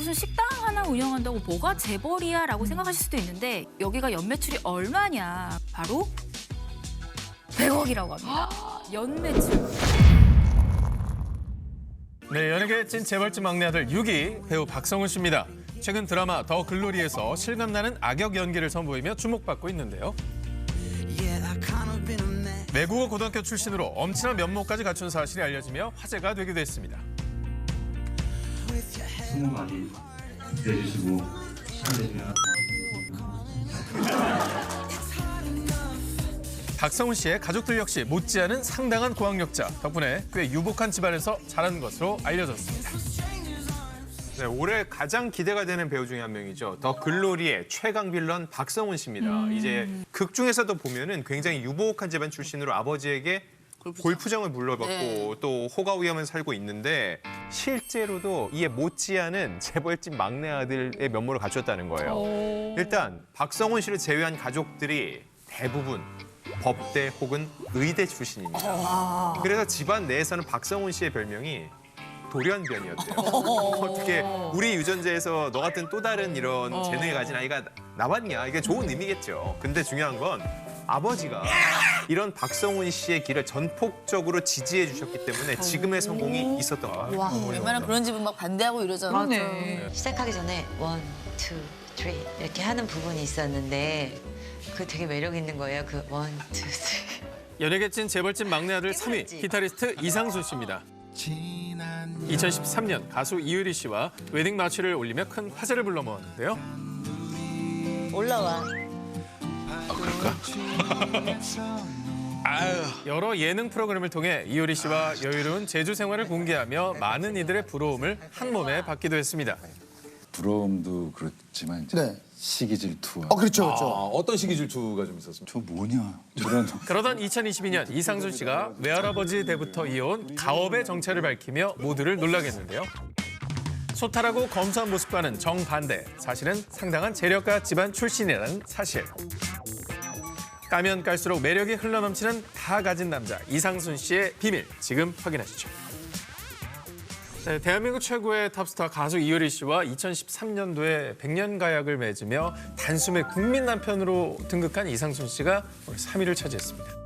무슨 식당 하나 운영한다고 뭐가 재벌이야 라고 생각하실 수도 있는데 여기가 연매출이 얼마냐. 바로 100억이라고 합니다. 연매출. 네, 연예계 찐 재벌집 막내 아들 6위 배우 박성훈 씨입니다. 최근 드라마 더 글로리에서 실감나는 악역 연기를 선보이며 주목받고 있는데요. 외국어 고등학교 출신으로 엄친한 면모까지 갖춘 사실이 알려지며 화제가 되기도 했습니다. 수고 많이 기대해주시고 시간 되시면 박성훈 씨의 가족들 역시 못지않은 상당한 고학력자 덕분에 꽤 유복한 집안에서 자란 것으로 알려졌습니다. 네, 올해 가장 기대가 되는 배우 중에 한 명이죠. 더 글로리의 최강 빌런 박성훈 씨입니다. 이제 극 중에서도 보면은 굉장히 유복한 집안 출신으로 아버지에게 골프장을 물려받고 또 호가우염을 살고 있는데 실제로도 이에 못지않은 재벌집 막내 아들의 면모를 갖췄다는 거예요. 일단 박성훈 씨를 제외한 가족들이 대부분 법대 혹은 의대 출신입니다. 그래서 집안 내에서는 박성훈 씨의 별명이 돌연변이었대요. 어떻게 우리 유전자에서 너 같은 또 다른 이런 재능을 가진 아이가 나왔냐. 이게 좋은 의미겠죠. 근데 중요한 건 아버지가 이런 박성훈 씨의 길을 전폭적으로 지지해 주셨기 때문에 지금의 성공이 있었던 거예요. 와, 웬만하면 그런 집은 막 반대하고 이러잖아. 시작하기 전에 1, 2, 3 이렇게 하는 부분이 있었는데 그 되게 매력 있는 거예요. 그 1, 2, 3. 연예계 찐 재벌집 막내 아들 3위 기타리스트 이상순 씨입니다. 2013년 가수 이효리 씨와 웨딩 마취를 올리며 큰 화제를 불러 모았는데요. 올라와. 여러 예능 프로그램을 통해 이효리 씨와 여유로운 제주 생활을 공개하며 많은 이들의 부러움을 한 몸에 받기도 했습니다. 부러움도 그렇지만 이제 네. 시기 질투와 그렇죠, 그렇죠. 어떤 시기 질투가 좀 있었습니까? 저 뭐냐 이런 그러던 2022년 이상순 씨가 외할아버지 때부터 이어온 가업의 정체를 밝히며 모두를 놀라게 했는데요. 소탈하고 검소한 모습과는 정반대, 사실은 상당한 재력가 집안 출신이라는 사실. 까면 깔수록 매력이 흘러넘치는 다 가진 남자 이상순 씨의 비밀, 지금 확인하시죠. 네, 대한민국 최고의 탑스타 가수 이효리 씨와 2013년도에 백년가약을 맺으며 단숨에 국민 남편으로 등극한 이상순 씨가 오늘 3위를 차지했습니다.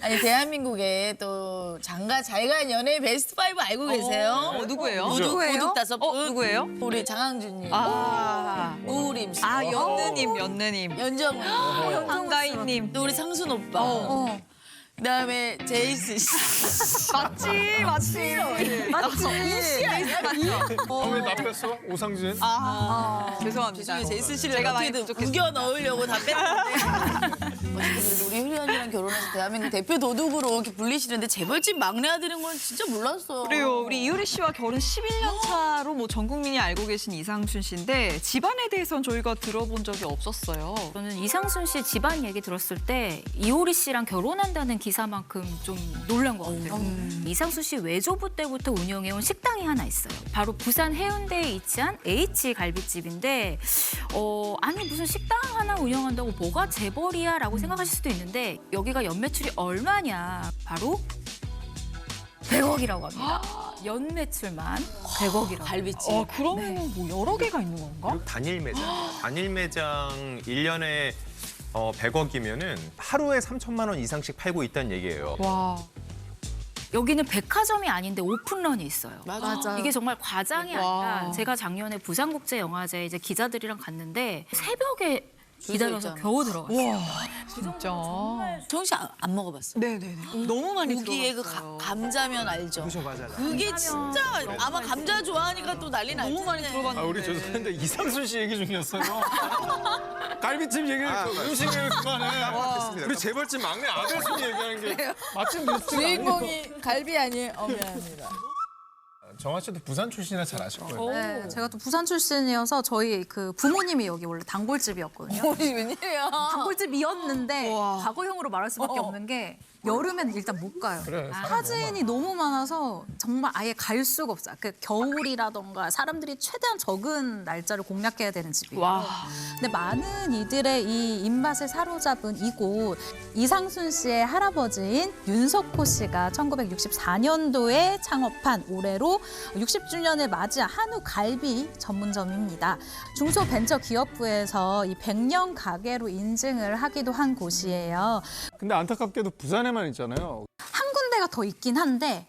아니 대한민국에 또 장가 잘 간 연예 베스트 5 알고 계세요? 누구예요? 고독 다섯 분. 누구예요? 우리 장항준님, 우림 씨, 연느님, 연정은, 한가인님. 또 우리 상순 오빠. 그다음에 제이스 씨. 맞지. 이씨 아니야? 왜 나 뺐어? 오상진? 죄송합니다. 나중에 제이스 씨를 제가 많이 어떻게든 부족했어요. 우겨 넣으려고 다 뺐는데. 우리 효리 언니랑 결혼해서 대한민국 대표 도둑으로 이렇게 불리시는데 재벌집 막내 아들인 건 진짜 몰랐어. 그래요. 우리 이효리 씨와 결혼 11년 차로 뭐 전 국민이 알고 계신 이상순 씨인데 집안에 대해서는 저희가 들어본 적이 없었어요. 저는 이상순 씨 집안 얘기 들었을 때 이효리 씨랑 결혼한다는 기사만큼 좀 놀란 것 같아요. 이상순 씨 외조부 때부터 운영해온 식당이 하나 있어요. 바로 부산 해운대에 위치한 H 갈비집인데 아니 무슨 식당 하나 운영한다고 뭐가 재벌이야 라고 생각하실 수도 있는데 여기가 연매출이 얼마냐. 바로 100억이라고 합니다. 연매출만 100억이라고. 갈비집. 그러면 뭐 여러 개가 있는 건가? 그리고 단일 매장 1년에 100억이면은 하루에 3천만 원 이상씩 팔고 있다는 얘기예요. 와. 여기는 백화점이 아닌데 오픈런이 있어요. 맞아. 이게 정말 과장이 와. 아니라 제가 작년에 부산국제영화제에 이제 기자들이랑 갔는데 새벽에 기다려서 있잖아. 겨우 들어갔어요. 진짜. 정씨 안 먹어봤어. 네네네. 너무 많이 고기에 그 들어갔어요. 감자면 알죠? 그죠, 맞아. 그게 진짜 아마 감자 좋아하니까 또 난리 났지. 너무 많이 들어봤는데. 우리 죄송한데 이상순 씨 얘기 중이었어요. 갈비집 얘기를 음식 얘기를 그만해. 우리 재벌집 막내 아들 순위 얘기하는 게 마침 뉴스가 주인공이 갈비 아니에요? 미안합니다. 정화 씨도 부산 출신이라 잘 아실 거예요. 네, 제가 또 부산 출신이어서 저희 그 부모님이 여기 원래 단골집이었거든요. 우리 웬일이야? 단골집이었는데 과거형으로 말할 수밖에 없는 게 여름엔 일단 못 가요. 그래, 사진이 너무 많아서 정말 아예 갈 수가 없어요. 그 겨울이라던가 사람들이 최대한 적은 날짜를 공략해야 되는 집이에요. 근데 많은 이들의 이 입맛을 사로잡은 이곳, 이상순 씨의 할아버지인 윤석호 씨가 1964년도에 창업한 올해로 60주년을 맞이한 한우 갈비 전문점입니다. 중소벤처기업부에서 이 100년 가게로 인증을 하기도 한 곳이에요. 근데 안타깝게도 부산에만 있잖아요. 한 군데가 더 있긴 한데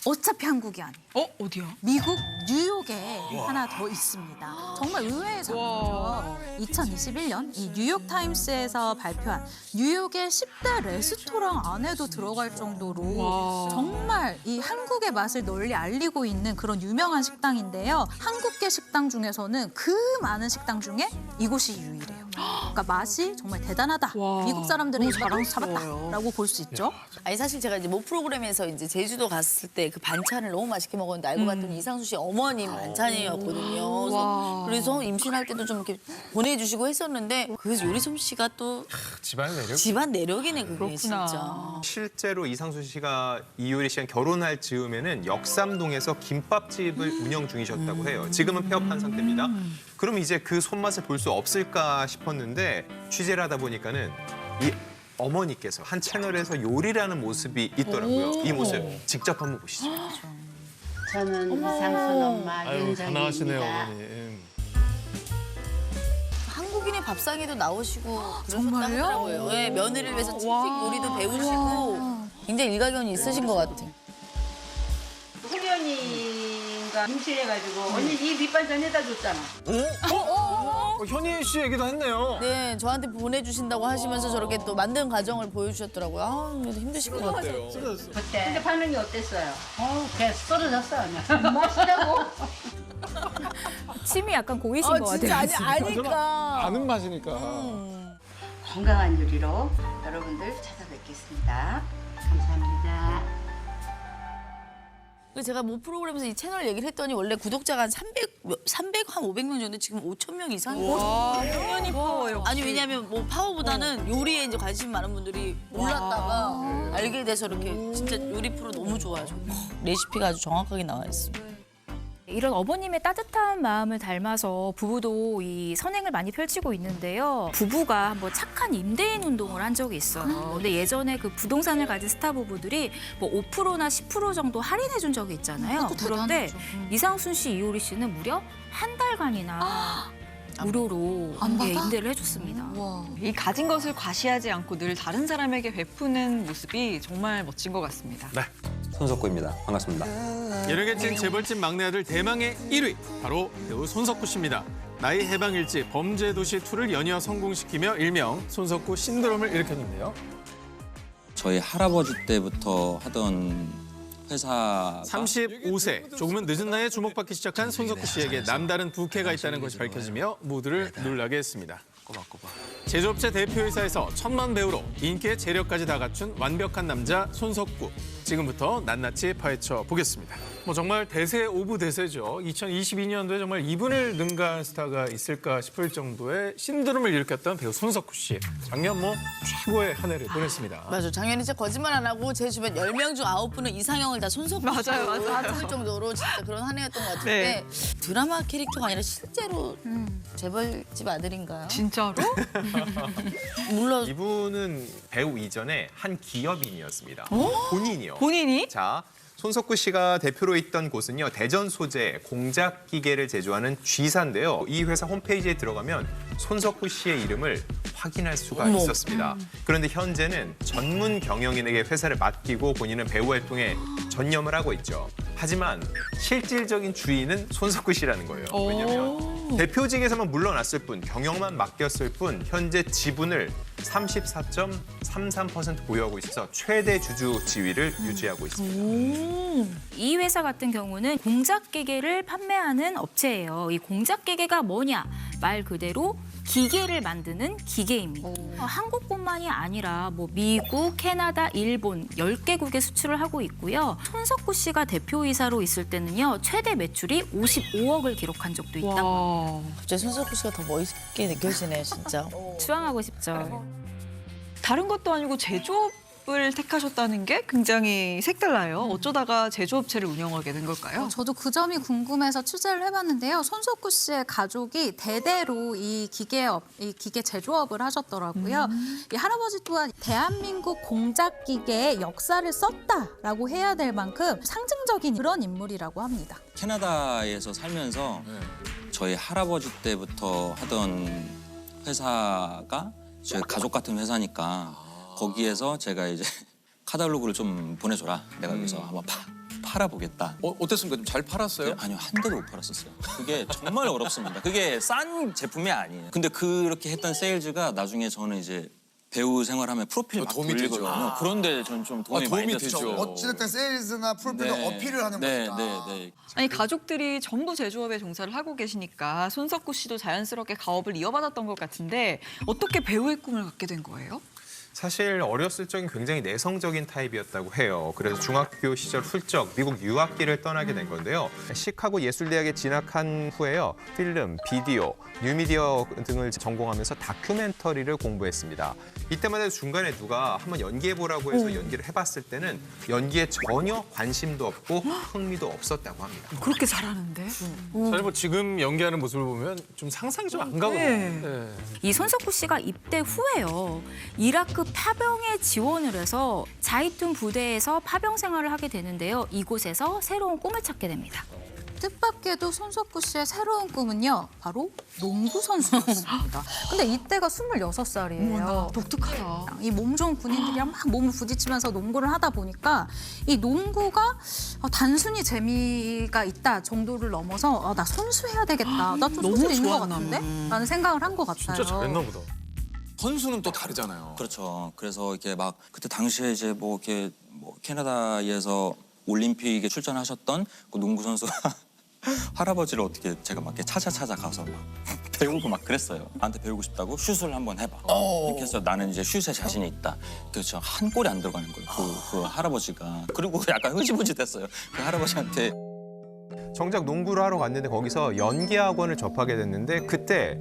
어차피 한국이 아니에요. 어디야? 미국 뉴욕에 하나 더 있습니다. 정말 의외의 사건이죠. 2021년 이 뉴욕타임스에서 발표한 뉴욕의 10대 레스토랑 안에도 들어갈 정도로 정말 이 한국의 맛을 널리 알리고 있는 그런 유명한 식당인데요. 한국계 식당 중에서는 그 많은 식당 중에 이곳이 유일해요. 그러니까 맛이 정말 대단하다. 미국 사람들은 입맛을 잡았다라고 볼 수 있죠. 아니 사실 제가 이제 모 프로그램에서 이제 제주도 갔을 때 그 반찬을 너무 맛있게 먹었는데 알고 봤더니 이상수 씨 어머님 반찬이었거든요. 그래서 임신할 때도 좀 이렇게 보내주시고 했었는데 그 요리 솜씨가 또 집안 매력. 집안 내력이네 그게 진짜. 실제로 이상순 씨가 이효리 씨랑 결혼할 즈음에는 역삼동에서 김밥집을 운영 중이셨다고 해요. 지금은 폐업한 상태입니다. 그럼 이제 그 손맛을 볼 수 없을까 싶었는데 취재를 하다 보니까는 이 어머니께서 한 채널에서 요리를 하는 모습이 있더라고요. 이 모습 직접 한번 보시죠. 저는 이상순 엄마 아유, 가난하시네요, 윤정입니다. 어머니. 한국인의 밥상에도 나오시고 정말요? 그러셨다고요. 네, 며느리를 위해서 특식 요리도 배우시고 굉장히 일가견이 있으신 것 같아요. 훈련이가 임신해가지고 언니 이 밑반찬 해다 줬잖아. 현희 씨 얘기도 했네요. 네, 저한테 보내주신다고 하시면서 저렇게 또 만든 과정을 보여주셨더라고요. 아, 그래도 힘드실 것 같아요. 그때. 근데 반응이 어땠어요? 그냥 썰어졌어 그냥. 맛있다고. 침이 약간 고이신 것 같아요. 진짜 아니까. 아는 맛이니까. 건강한 요리로 여러분들 찾아뵙겠습니다. 감사합니다. 제가 모 프로그램에서 이 채널 얘기를 했더니 원래 구독자가 한 500명 정도 지금 5,000명 이상이거든요. 당연히 파워요. 아니 왜냐면 뭐 파워보다는 요리에 이제 관심 많은 분들이 몰랐다가 알게 돼서 이렇게 진짜 요리 프로 너무 좋아요. 정말. 레시피가 아주 정확하게 나와 있습니다. 이런 어머님의 따뜻한 마음을 닮아서 부부도 이 선행을 많이 펼치고 있는데요. 부부가 한번 착한 임대인 운동을 한 적이 있어요. 근데 예전에 그 부동산을 가진 스타 부부들이 뭐 5%나 10% 정도 할인해 준 적이 있잖아요. 그런데 이상순 씨, 이효리 씨는 무려 한 달간이나 무료로 임대를 해줬습니다. 이 가진 것을 과시하지 않고 늘 다른 사람에게 베푸는 모습이 정말 멋진 것 같습니다. 손석구입니다. 반갑습니다. 예능에 찐 재벌집 막내 아들 대망의 1위 바로 배우 손석구 씨입니다. 나이 해방 일지 범죄도시 2를 연이어 성공시키며 일명 손석구 신드롬을 일으켰는데요. 저희 할아버지 때부터 하던 회사 35세 조금은 늦은 나이에 주목받기 시작한 손석구 씨에게 남다른 부캐가 있다는 것이 밝혀지며 모두를 놀라게 했습니다. 제조업체 대표이사에서 천만 배우로 인기의 재력까지 다 갖춘 완벽한 남자 손석구. 지금부터 낱낱이 파헤쳐 보겠습니다. 뭐 정말 대세 오브 대세죠. 2022년도에 정말 이분을 능가한 스타가 있을까 싶을 정도의 신드롬을 일으켰던 배우 손석구 씨. 작년 뭐 최고의 한 해를 보냈습니다. 맞아, 작년에 진짜 거짓말 안 하고 제 주변 10명 중 9분은 이상형을 다 손석구 맞아요. 할 정도로 진짜 그런 한 해였던 것 같은데 드라마 캐릭터가 아니라 실제로 재벌집 아들인가요? 진짜로? 몰라. 이분은 배우 이전에 한 기업인이었습니다. 본인이요. 본인이? 자, 손석구 씨가 대표로 있던 곳은요. 대전 소재 공작 기계를 제조하는 G사인데요. 이 회사 홈페이지에 들어가면 손석구 씨의 이름을 확인할 수가 있었습니다. 그런데 현재는 전문 경영인에게 회사를 맡기고 본인은 배우 활동에 전념을 하고 있죠. 하지만 실질적인 주인은 손석구 씨라는 거예요. 왜냐하면 대표직에서만 물러났을 뿐, 경영만 맡겼을 뿐 현재 지분을 34.33% 보유하고 있어서 최대 주주 지위를 유지하고 있습니다. 이 회사 같은 경우는 공작기계를 판매하는 업체예요. 이 공작기계가 뭐냐? 말 그대로 기계를 만드는 기계입니다. 한국뿐만이 아니라 뭐 미국, 캐나다, 일본 10개국에 수출을 하고 있고요. 손석구 씨가 대표이사로 있을 때는요. 최대 매출이 55억을 기록한 적도 있다고. 갑자기 손석구 씨가 더 멋있게 느껴지네요, 진짜. 추앙하고 싶죠. 다른 것도 아니고 제조업 제조업을 택하셨다는 게 굉장히 색달라요. 어쩌다가 제조업체를 운영하게 된 걸까요? 저도 그 점이 궁금해서 취재를 해봤는데요. 손석구 씨의 가족이 대대로 이 기계 제조업을 하셨더라고요. 이 할아버지 또한 대한민국 공작 기계의 역사를 썼다라고 해야 될 만큼 상징적인 그런 인물이라고 합니다. 캐나다에서 살면서 저희 할아버지 때부터 하던 회사가 저희 가족 같은 회사니까 거기에서 제가 이제 카탈로그를 좀 보내줘라. 내가 여기서 한번 팔아보겠다. 어땠습니까? 좀 잘 팔았어요? 아니요, 한 대도 못 팔았었어요. 그게 정말 어렵습니다. 그게 싼 제품이 아니에요. 근데 그렇게 했던 세일즈가 나중에 저는 이제 배우 생활하면 프로필 막 도움이 돌리거든요. 되죠. 그런데 저는 좀 도움이 많이 됐죠. 어찌됐든 세일즈나 프로필도 어필을 하는 거니까. 네. 아니 가족들이 전부 제조업에 종사를 하고 계시니까 손석구 씨도 자연스럽게 가업을 이어받았던 것 같은데 어떻게 배우의 꿈을 갖게 된 거예요? 사실 어렸을 적엔 굉장히 내성적인 타입이었다고 해요. 그래서 중학교 시절 훌쩍 미국 유학기를 떠나게 된 건데요. 시카고 예술대학에 진학한 후에요. 필름, 비디오, 뉴미디어 등을 전공하면서 다큐멘터리를 공부했습니다. 이때마다 중간에 누가 한번 연기해보라고 해서 연기를 해봤을 때는 연기에 전혀 관심도 없고 흥미도 없었다고 합니다. 그렇게 잘하는데? 사실 뭐 지금 연기하는 모습을 보면 좀 상상이 좀 안 가거든요. 네. 이 손석구 씨가 입대 후에요. 이라크 파병에 지원을 해서 자이툰 부대에서 파병 생활을 하게 되는데요. 이곳에서 새로운 꿈을 찾게 됩니다. 뜻밖에도 손석구 씨의 새로운 꿈은요. 바로 농구 선수였습니다. 근데 이때가 26살이에요. 독특하다. 이 몸 좋은 군인들이랑 막 몸을 부딪히면서 농구를 하다 보니까 이 농구가 단순히 재미가 있다 정도를 넘어서 나 선수해야 되겠다. 나 좀 소질 있는 것 같은데? 라는 생각을 한 것 같아요. 진짜 잘했나 보다. 선수는 또 다르잖아요. 그렇죠. 그래서 이렇게 막 그때 당시에 이제 뭐 이렇게 뭐 캐나다에서 올림픽에 출전하셨던 그 농구 선수가 할아버지를 어떻게 제가 막 이렇게 찾아 가서 막 배우고 막 그랬어요. 나한테 배우고 싶다고 슛을 한번 해봐. 이렇게 해서 나는 이제 슛에 자신이 있다. 그래서 한 골이 안 들어가는 거예요. 그 할아버지가. 그리고 약간 흐지부지 됐어요. 그 할아버지한테. 정작 농구를 하러 갔는데 거기서 연기 학원을 접하게 됐는데 그때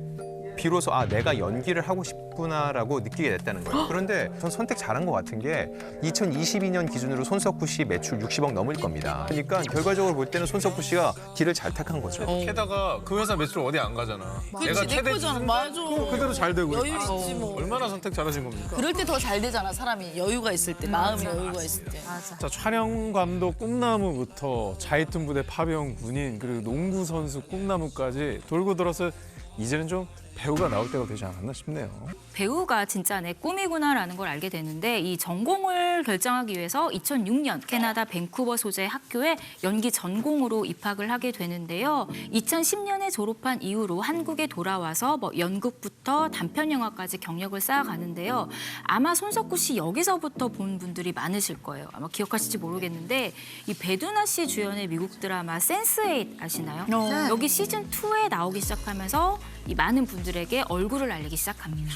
비로소 내가 연기를 하고 싶구나라고 느끼게 됐다는 거예요. 그런데 전 선택 잘한 것 같은 게 2022년 기준으로 손석구 씨 매출 60억 넘을 겁니다. 그러니까 결과적으로 볼 때는 손석구 씨가 길을 잘 택한 거죠. 게다가 그 회사 매출 어디 안 가잖아. 그치, 내 거잖아. 맞아. 그대로 잘 되고 여유 있고. 있지 뭐. 얼마나 선택 잘하신 겁니까? 그럴 때 더 잘 되잖아, 사람이. 여유가 있을 때, 마음에 여유가 있을 때. 자, 촬영 감독 꿈나무부터 자이툰 부대 파병 군인 그리고 농구 선수 꿈나무까지 돌고 돌아서 이제는 좀 배우가 나올 때가 되지 않았나 싶네요. 배우가 진짜 내 꿈이구나라는 걸 알게 되는데 이 전공을 결정하기 위해서 2006년 캐나다 밴쿠버 소재 학교에 연기 전공으로 입학을 하게 되는데요. 2010년에 졸업한 이후로 한국에 돌아와서 뭐 연극부터 단편 영화까지 경력을 쌓아가는데요. 아마 손석구 씨 여기서부터 본 분들이 많으실 거예요. 아마 기억하실지 모르겠는데 이 배두나 씨 주연의 미국 드라마 센스8 아시나요? 네. 여기 시즌 2에 나오기 시작하면서 이 많은 분들에게 얼굴을 알리기 시작합니다.